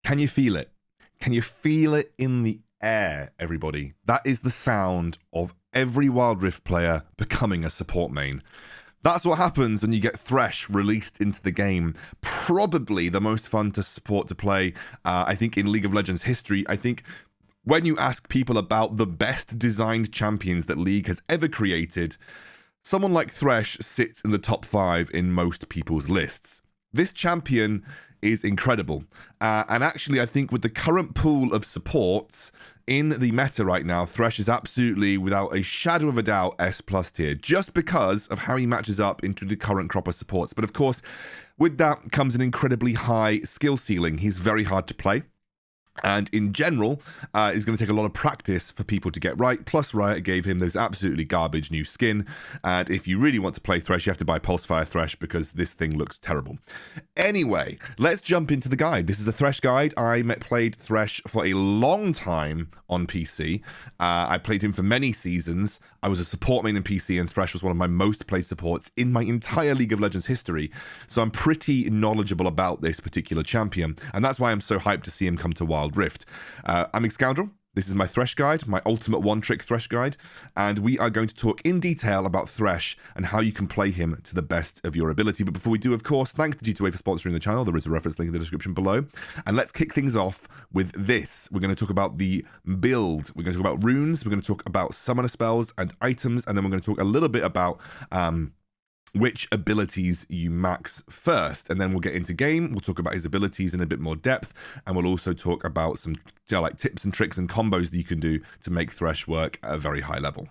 Can you feel it? Can you feel it in the air, everybody? That is the sound of every wildrift player becoming a support main. That's what happens when you get THRESH released into the game. Probably the most fun to support to play, I think, in League of Legends history. I think when you ask people about the best designed champions that League has ever created, someone like THRESH sits in the top 5 in most people's lists. This champion is incredible. And actually, I think with the current pool of supports in the meta right now, THRESH is absolutely, without a shadow of a doubt, S+ tier, just because of how he matches up into the current crop of supports. But of course, with that comes an incredibly high skill ceiling. He's very hard to play. And in general, it's going to take a lot of practice for people to get right. Plus, Riot gave him those absolutely garbage new skin. And if you really want to play THRESH, you have to buy Pulsefire THRESH because this thing looks terrible. Anyway, let's jump into the guide. This is a THRESH guide. I played THRESH for a long time on PC. I played him for many seasons. I was a support main in PC, and THRESH was one of my most played supports in my entire League of Legends history. So I'm pretty knowledgeable about this particular champion. And that's why I'm so hyped to see him come to wildrift. I'm Excoundrel. This is my THRESH guide, my ultimate one-trick THRESH guide, and we are going to talk in detail about THRESH and how you can play him to the best of your ability. But before we do, of course, thanks to G2A for sponsoring the channel. There is a reference link in the description below. And let's kick things off with this. We're going to talk about the build. We're going to talk about runes. We're going to talk about summoner spells and items, and then we're going to talk a little bit about which abilities you max first, and then we'll get into game. We'll talk about his abilities in a bit more depth, and we'll also talk about some like tips and tricks and combos that you can do to make THRESH work at a very high level.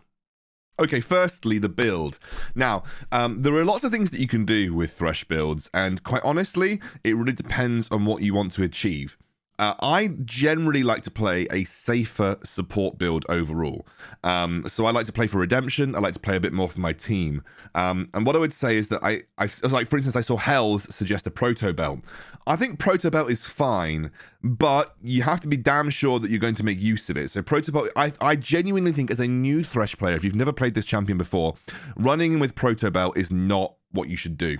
Okay, firstly, the build. Now, there are lots of things that you can do with THRESH builds, and quite honestly, it really depends on what you want to achieve. I generally like to play a safer support build overall. So I like to play for redemption. I like to play a bit more for my team. And what I would say is that I like, for instance, I saw Hells suggest a Proto Belt. I think Proto Belt is fine, but you have to be damn sure that you're going to make use of it. So Proto Belt, I genuinely think as a new THRESH player, if you've never played this champion before, running with Proto Belt is not what you should do.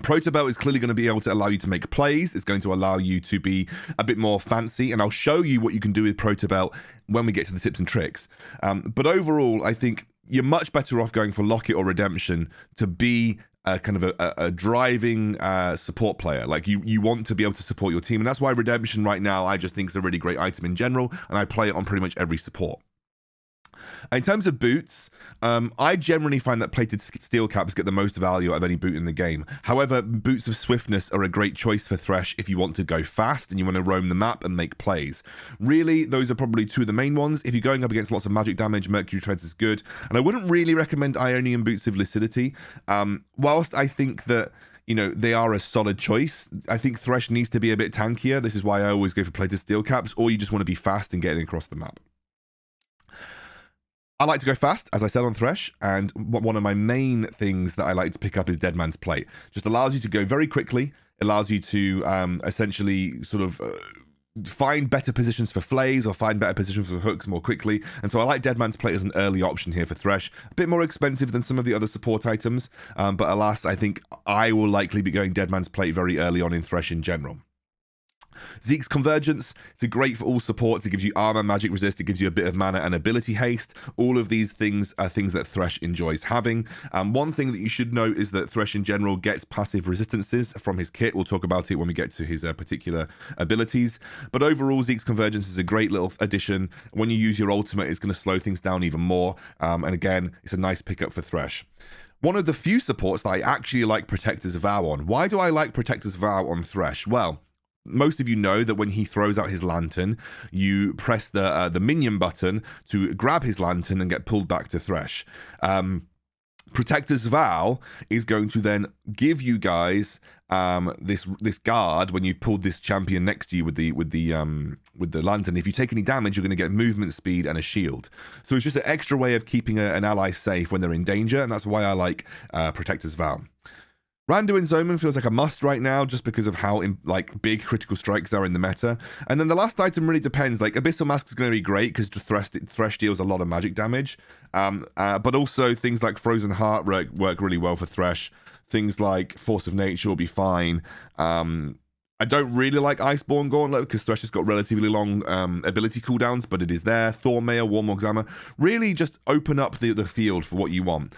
Proto Belt is clearly going to be able to allow you to make plays. It's going to allow you to be a bit more fancy, and I'll show you what you can do with Proto Belt when we get to the tips and tricks. But overall, I think you're much better off going for Locket or Redemption to be kind of a driving support player. Like you want to be able to support your team, and that's why Redemption right now I just think is a really great item in general, and I play it on pretty much every support. In terms of boots, I generally find that plated steel caps get the most value out of any boot in the game. However, boots of swiftness are a great choice for THRESH if you want to go fast and you want to roam the map and make plays. Really, those are probably two of the main ones. If you're going up against lots of magic damage, Mercury Treads is good. And I wouldn't really recommend Ionian boots of lucidity. Whilst I think that they are a solid choice, I think THRESH needs to be a bit tankier. This is why I always go for plated steel caps, or you just want to be fast and getting across the map. I like to go fast, as I said on THRESH, and one of my main things that I like to pick up is Dead Man's Plate. Just allows you to go very quickly, allows you to essentially sort of find better positions for flays or find better positions for hooks more quickly. And so I like Dead Man's Plate as an early option here for THRESH. A bit more expensive than some of the other support items, but alas, I think I will likely be going Dead Man's Plate very early on in THRESH in general. Zeke's Convergence, it's great for all supports. It gives you armor, magic resist, it gives you a bit of mana and ability haste. All of these things are things that THRESH enjoys having. One thing that you should note is that THRESH in general gets passive resistances from his kit. We'll talk about it when we get to his particular abilities. But overall, Zeke's Convergence is a great little addition. When you use your ultimate, it's going to slow things down even more. And again, it's a nice pickup for THRESH. One of the few supports that I actually like Protector's Vow on. Why do I like Protector's Vow on THRESH? Well, most of you know that when he throws out his lantern, you press the minion button to grab his lantern and get pulled back to THRESH. Protector's Vow is going to then give you guys this guard when you've pulled this champion next to you with the lantern. If you take any damage, you're going to get movement speed and a shield. So it's just an extra way of keeping an ally safe when they're in danger, and that's why I like Protector's Vow. Randu and Zoman feels like a must right now just because of how big critical strikes are in the meta. And then the last item really depends. Like Abyssal Mask is going to be great because THRESH deals a lot of magic damage. But also things like Frozen Heart work really well for THRESH. Things like Force of Nature will be fine. I don't really like Iceborne Gauntlet because Thresh has got relatively long ability cooldowns, but it is there. Thornmail, Warmog's Armor. Really just open up the field for what you want.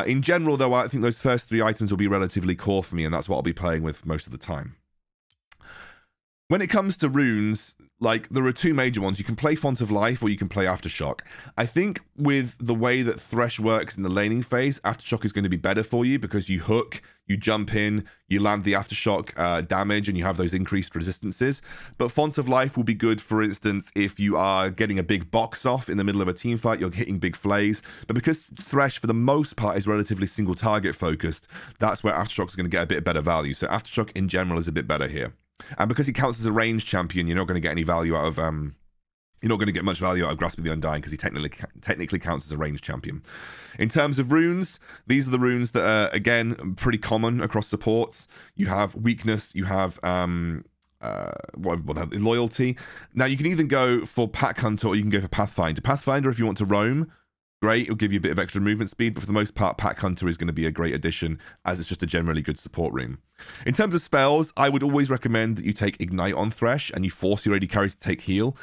In general, though, I think those first 3 items will be relatively core for me, and that's what I'll be playing with most of the time. When it comes to runes, like, there are 2 major ones. You can play Font of Life or you can play Aftershock. I think with the way that Thresh works in the laning phase, Aftershock is going to be better for you because you hook, you jump in, you land the Aftershock damage, and you have those increased resistances. But Font of Life will be good, for instance, if you are getting a big box off in the middle of a team fight, you're hitting big flays. But because Thresh, for the most part, is relatively single target focused, that's where Aftershock is going to get a bit better value. So Aftershock in general is a bit better here. And because he counts as a ranged champion, you're not going to get any value out of you're not going to get much value out of Grasp of the Undying because he technically counts as a ranged champion. In terms of runes, these are the runes that are, again, pretty common across supports. You have weakness, you have loyalty. Now you can either go for Pack Hunter or you can go for Pathfinder. Pathfinder, if you want to roam, great, it'll give you a bit of extra movement speed, but for the most part, Pack Hunter is going to be a great addition as it's just a generally good support rune. In terms of spells, I would always recommend that you take Ignite on Thresh and you force your AD carry to take Heal,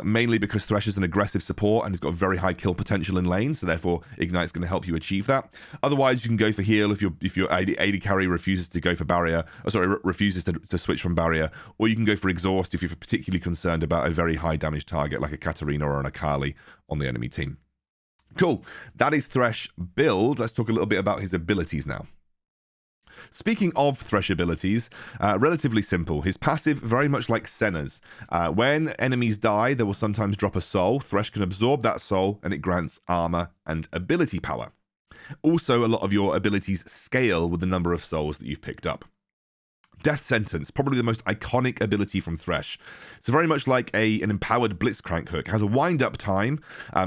mainly because Thresh is an aggressive support and has got very high kill potential in lane, so therefore Ignite is going to help you achieve that. Otherwise, you can go for Heal if your AD carry refuses to go for barrier, refuses to switch from barrier, or you can go for Exhaust if you're particularly concerned about a very high damage target like a Katarina or an Akali on the enemy team. Cool, that is Thresh build. Let's talk a little bit about his abilities now. Speaking of Thresh abilities, relatively simple. His passive, very much like Senna's. When enemies die, they will sometimes drop a soul. Thresh can absorb that soul, and it grants armor and ability power. Also, a lot of your abilities scale with the number of souls that you've picked up. Death Sentence, probably the most iconic ability from Thresh. So very much like an empowered Blitzcrank hook. It has a wind-up time,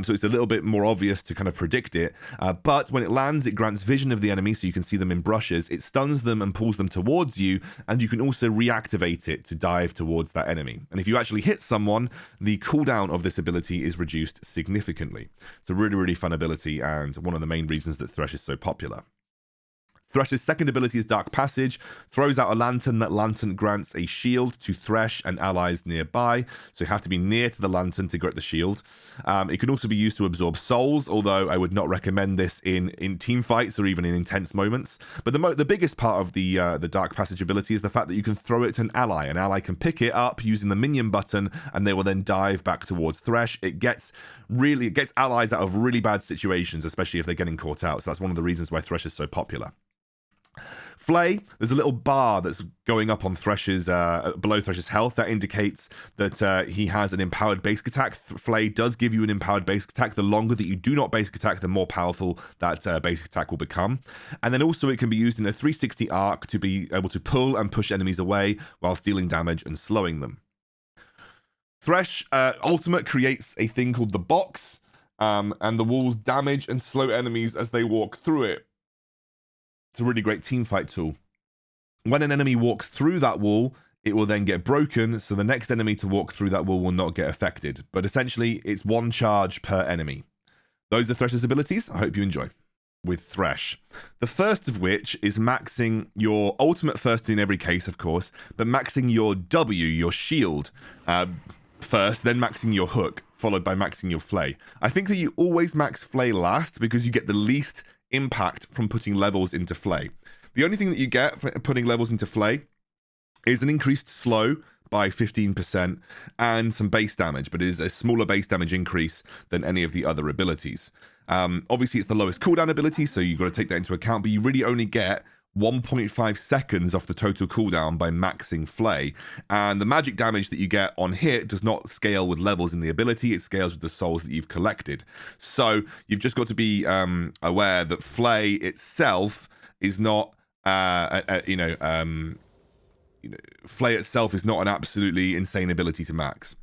so it's a little bit more obvious to kind of predict it. But when it lands, it grants vision of the enemy, so you can see them in brushes. It stuns them and pulls them towards you, and you can also reactivate it to dive towards that enemy. And if you actually hit someone, the cooldown of this ability is reduced significantly. It's a really, really fun ability, and one of the main reasons that Thresh is so popular. Thresh's second ability is Dark Passage, throws out a lantern. That lantern grants a shield to Thresh and allies nearby, so you have to be near to the lantern to get the shield. It can also be used to absorb souls, although I would not recommend this in team fights or even in intense moments. But the biggest part of the Dark Passage ability is the fact that you can throw it to an ally. An ally can pick it up using the minion button, and they will then dive back towards Thresh. It gets allies out of really bad situations, especially if they're getting caught out. So that's one of the reasons why Thresh is so popular. Flay, there's a little bar that's going up on Thresh's below Thresh's health that indicates that he has an empowered basic attack. Flay does give you an empowered basic attack. The longer that you do not basic attack, the more powerful that basic attack will become. And then also it can be used in a 360 arc to be able to pull and push enemies away while dealing damage and slowing them. Thresh ultimate creates a thing called the box, and the walls damage and slow enemies as they walk through it. It's a really great teamfight tool. When an enemy walks through that wall, it will then get broken, so the next enemy to walk through that wall will not get affected. But essentially, it's one charge per enemy. Those are Thresh's abilities. I hope you enjoy. With Thresh, the first of which is maxing your ultimate first in every case, of course, but maxing your W, your shield, first, then maxing your hook, followed by maxing your flay. I think that you always max flay last because you get the least impact from putting levels into flay. The only thing that you get for putting levels into flay is an increased slow by 15% and some base damage, but it is a smaller base damage increase than any of the other abilities. Obviously, it's the lowest cooldown ability, so you've got to take that into account, but you really only get 1.5 seconds off the total cooldown by maxing Flay. And the magic damage that you get on hit does not scale with levels in the ability, it scales with the souls that you've collected. So you've just got to be aware that Flay itself is not, Flay itself is not an absolutely insane ability to max.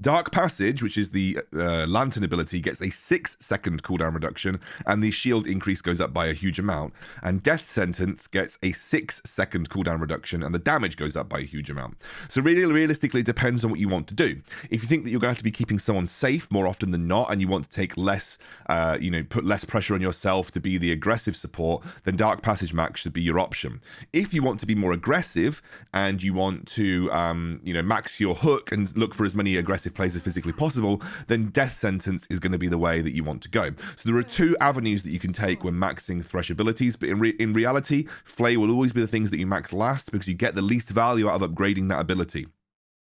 Dark Passage, which is the Lantern ability, gets a 6-second cooldown reduction, and the shield increase goes up by a huge amount. And Death Sentence gets a 6-second cooldown reduction, and the damage goes up by a huge amount. So really, realistically, it depends on what you want to do. If you think that you're going to have to be keeping someone safe more often than not, and you want to take less, put less pressure on yourself to be the aggressive support, then Dark Passage max should be your option. If you want to be more aggressive and you want to, max your hook and look for as many aggressive plays as physically possible, then Death Sentence is going to be the way that you want to go. So there are two avenues that you can take when maxing Thresh abilities, but in reality, Flay will always be the things that you max last because you get the least value out of upgrading that ability.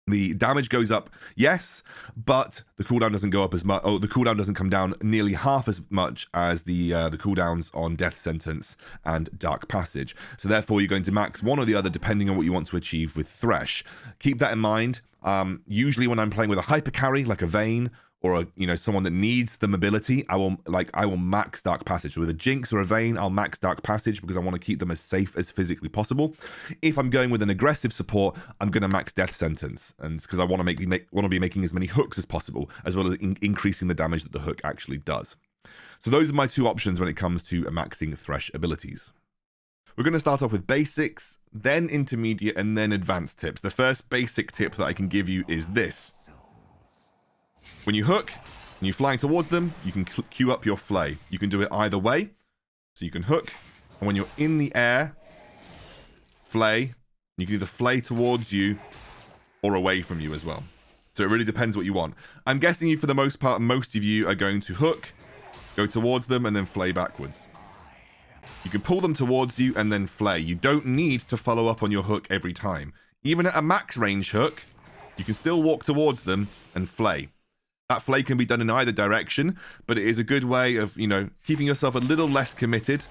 The damage goes up, yes, but the cooldown doesn't go up as much. Oh, the cooldown doesn't come down nearly half as much as the cooldowns on Death Sentence and Dark Passage. So therefore, you're going to max one or the other depending on what you want to achieve with Thresh. Keep that in mind. Usually, when I'm playing with a hyper carry like a Vayne or someone that needs the mobility, I will max Dark Passage. So with a Jinx or a Vayne, I'll max Dark Passage because I want to keep them as safe as physically possible. If I'm going with an aggressive support, I'm going to max Death Sentence, and because I want to be making as many hooks as possible, as well as increasing the damage that the hook actually does. So those are my two options when it comes to maxing Thresh abilities. We're going to start off with basics, then intermediate, and then advanced tips. The first basic tip that I can give you is this. When you hook and you're flying towards them, you can queue up your flay. You can do it either way. So you can hook, and when you're in the air, flay. You can either flay towards you or away from you as well. So it really depends what you want. I'm guessing you, for the most part, most of you are going to hook, go towards them, and then flay backwards. You can pull them towards you and then flay. You don't need to follow up on your hook every time. Even at a max range hook, you can still walk towards them and flay. That flay can be done in either direction, but it is a good way of, keeping yourself a little less committed.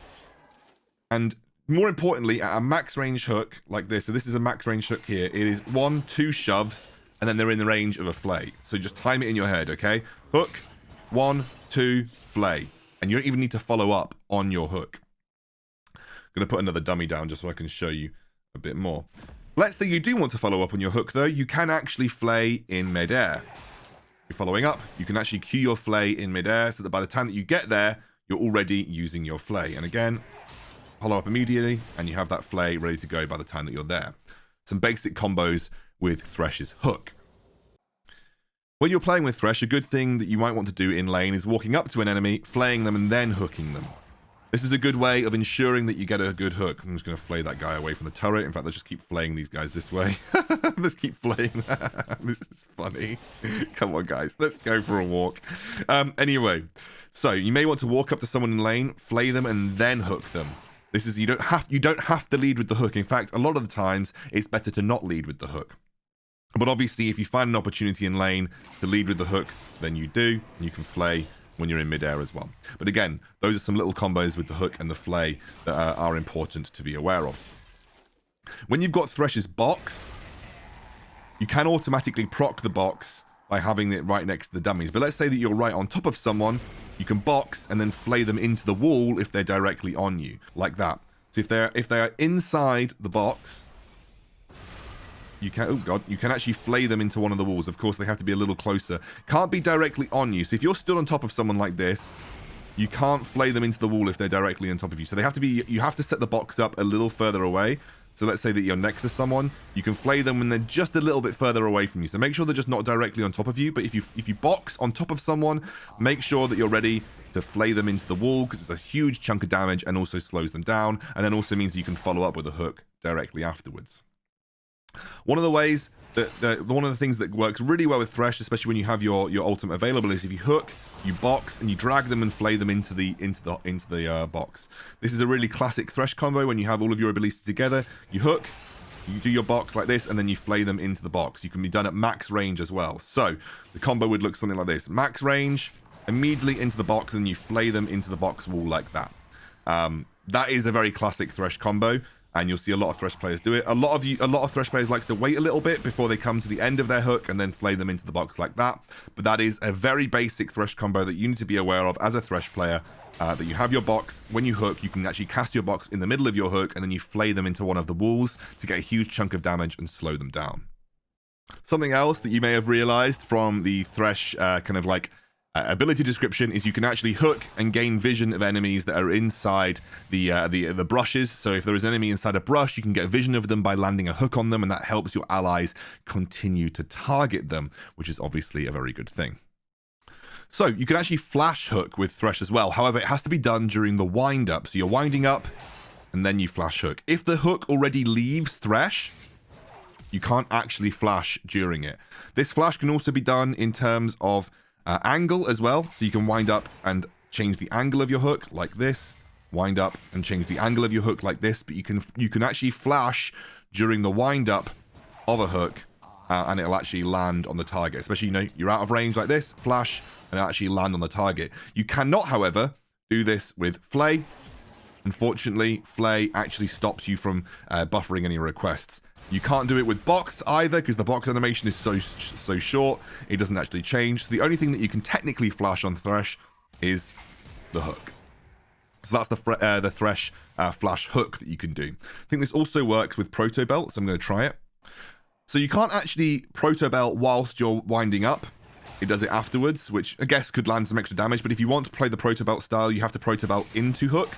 And more importantly, at a max range hook like this, so this is a max range hook here, it is 1-2 shoves, and then they're in the range of a flay. So just time it in your head, okay? Hook, 1-2, flay. And you don't even need to follow up on your hook. I'm going to put another dummy down just so I can show you a bit more. Let's say you do want to follow up on your hook, though. You can actually flay in midair. You're following up, you can actually queue your flay in midair so that by the time that you get there, you're already using your flay. And again, follow up immediately, and you have that flay ready to go by the time that you're there. Some basic combos with Thresh's hook. When you're playing with Thresh, a good thing that you might want to do in lane is walking up to an enemy, flaying them, and then hooking them. This is a good way of ensuring that you get a good hook. I'm just going to flay that guy away from the turret. In fact, let's just keep flaying these guys this way. Let's keep flaying. This is funny. Come on, guys. Let's go for a walk. Anyway, so you may want to walk up to someone in lane, flay them, and then hook them. This is you don't have to lead with the hook. In fact, a lot of the times it's better to not lead with the hook. But obviously, if you find an opportunity in lane to lead with the hook, then you do. And you can flay when you're in midair as well. But again, those are some little combos with the hook and the flay that are important to be aware of. When you've got Thresh's box, you can automatically proc the box by having it right next to the dummies. But let's say that you're right on top of someone, you can box and then flay them into the wall if they're directly on you, like that. So if they are inside the box, you can actually flay them into one of the walls. Of course, they have to be a little closer. Can't be directly on you. So if you're stood on top of someone like this, you can't flay them into the wall if they're directly on top of you. So you have to set the box up a little further away. So let's say that you're next to someone, you can flay them when they're just a little bit further away from you. So make sure they're just not directly on top of you. But if you box on top of someone, make sure that you're ready to flay them into the wall, because it's a huge chunk of damage and also slows them down. And then also means you can follow up with a hook directly afterwards. One of the ways one of the things that works really well with Thresh, especially when you have your ultimate available, is if you hook, you box, and you drag them and flay them into the box. This is a really classic Thresh combo when you have all of your abilities together. You hook, you do your box like this, and then you flay them into the box. You can be done at max range as well. So the combo would look something like this: max range, immediately into the box, and you flay them into the box wall like that. That is a very classic Thresh combo. And you'll see a lot of Thresh players do it. A lot of Thresh players likes to wait a little bit before they come to the end of their hook and then flay them into the box like that. But that is a very basic Thresh combo that you need to be aware of as a Thresh player. That you have your box. When you hook, you can actually cast your box in the middle of your hook, and then you flay them into one of the walls to get a huge chunk of damage and slow them down. Something else that you may have realized from the Thresh kind of like ability description is you can actually hook and gain vision of enemies that are inside the brushes. So if there is an enemy inside a brush, you can get a vision of them by landing a hook on them, and that helps your allies continue to target them, which is obviously a very good thing. So you can actually flash hook with Thresh as well. However, it has to be done during the wind up. So you're winding up and then you flash hook. If the hook already leaves Thresh, you can't actually flash during it. This flash can also be done in terms of angle as well. So you can wind up and change the angle of your hook like this. Wind up and change the angle of your hook like this. But you can actually flash during the wind up of a hook. And it'll actually land on the target. Especially, you know, you're out of range like this, flash, and it'll actually land on the target. You cannot, however, do this with Flay. Unfortunately, Flay actually stops you from buffering any requests. You can't do it with Box either, because the Box animation is so short, it doesn't actually change. So the only thing that you can technically flash on Thresh is the hook. So that's the Thresh flash hook that you can do. I think this also works with Proto Belt, so I'm going to try it. So you can't actually Proto Belt whilst you're winding up. It does it afterwards, which I guess could land some extra damage. But if you want to play the Proto Belt style, you have to Proto Belt into hook.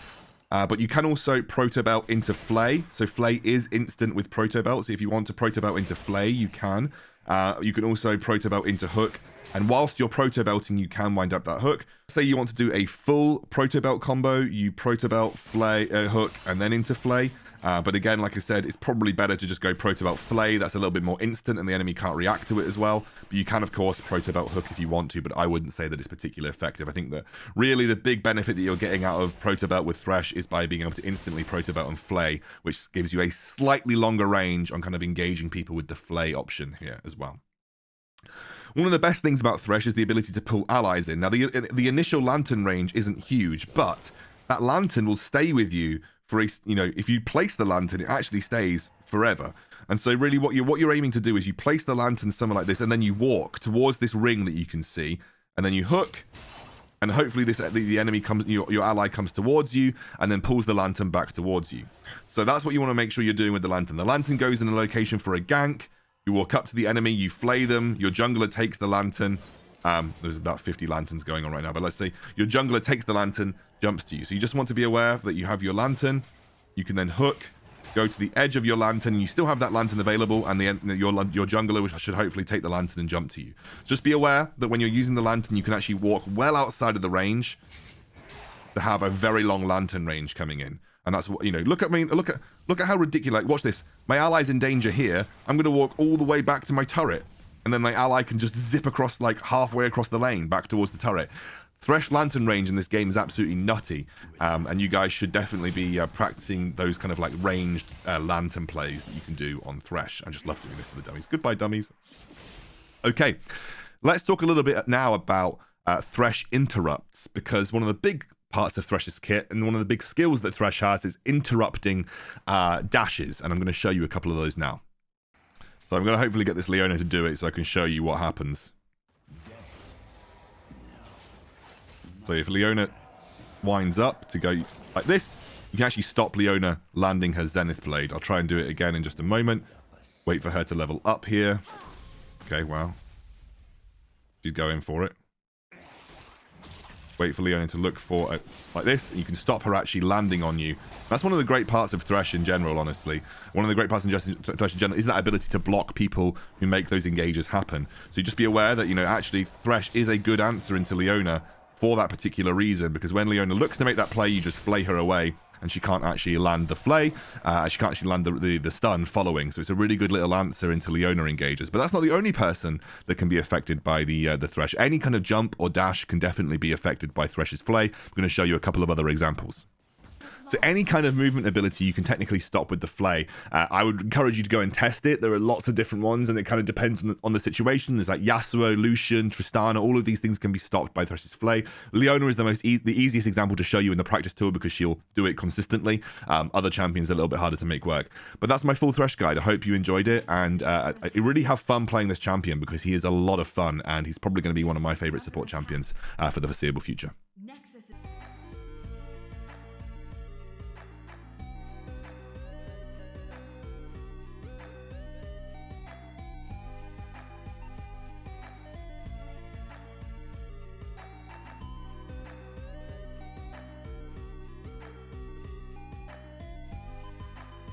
But you can also Proto Belt into Flay. So Flay is instant with Proto Belt. So if you want to Proto Belt into Flay, you can. You can also Proto Belt into hook. And whilst you're Proto Belting, you can wind up that hook. Say you want to do a full Proto Belt combo, you Proto Belt, Flay, hook, and then into Flay. But again, like I said, it's probably better to just go Proto Belt Flay. That's a little bit more instant and the enemy can't react to it as well. But you can, of course, Proto Belt Hook if you want to, but I wouldn't say that it's particularly effective. I think that really the big benefit that you're getting out of Proto Belt with Thresh is by being able to instantly Proto Belt and Flay, which gives you a slightly longer range on kind of engaging people with the Flay option here as well. One of the best things about Thresh is the ability to pull allies in. Now, the initial Lantern range isn't huge, but that Lantern will stay with you for a, you know, if you place the Lantern, it actually stays forever. And so really what you're aiming to do is you place the Lantern somewhere like this, and then you walk towards this ring that you can see, and then you hook, and hopefully the enemy comes, your ally comes towards you, and then pulls the Lantern back towards you. So that's what you want to make sure you're doing with the Lantern. The Lantern goes in a location for a gank. You walk up to the enemy, you flay them, your jungler takes the Lantern. There's about 50 Lanterns going on right now, but let's say your jungler takes the Lantern, jumps to you. So you just want to be aware that you have your Lantern. You can then hook, go to the edge of your Lantern, and you still have that Lantern available, and your jungler which should hopefully take the Lantern and jump to you. Just be aware that when you're using the Lantern, you can actually walk well outside of the range to have a very long Lantern range coming in. And that's what, you know, look at how ridiculous. Like, watch this. My ally's in danger here. I'm going to walk all the way back to my turret. And then my ally can just zip across, like, halfway across the lane back towards the turret. Thresh Lantern range in this game is absolutely nutty. And you guys should definitely be practicing those kind of, like, ranged Lantern plays that you can do on Thresh. I just love doing this to the dummies. Goodbye, dummies. Okay. Let's talk a little bit now about Thresh interrupts, because one of the big parts of Thresh's kit and one of the big skills that Thresh has is interrupting dashes, and I'm going to show you a couple of those now. So I'm going to hopefully get this Leona to do it so I can show you what happens. So if Leona winds up to go like this, you can actually stop Leona landing her Zenith Blade. I'll try and do it again in just a moment. Wait for her to level up here. Okay, wow. She's going for it. Wait for Leona to look for it like this, and you can stop her actually landing on you. That's one of the great parts of Thresh in general, honestly. One of the great parts of Thresh in general is that ability to block people who make those engages happen. So you just be aware that, you know, actually Thresh is a good answer into Leona for that particular reason, because when Leona looks to make that play, you just flay her away, and she can't actually land the flay. She can't actually land the stun following. So it's a really good little answer into Leona engages. But that's not the only person that can be affected by the Thresh. Any kind of jump or dash can definitely be affected by Thresh's flay. I'm going to show you a couple of other examples. So any kind of movement ability you can technically stop with the flay. I would encourage you to go and test it. There are lots of different ones, and it kind of depends on the situation. There's like Yasuo, Lucian, Tristana. All of these things can be stopped by Thresh's flay. Leona is the easiest example to show you in the practice tool, because she'll do it consistently. Other champions are a little bit harder to make work. But that's my full Thresh guide. I hope you enjoyed it, and I really have fun playing this champion, because he is a lot of fun, and he's probably going to be one of my favorite support champions for the foreseeable future.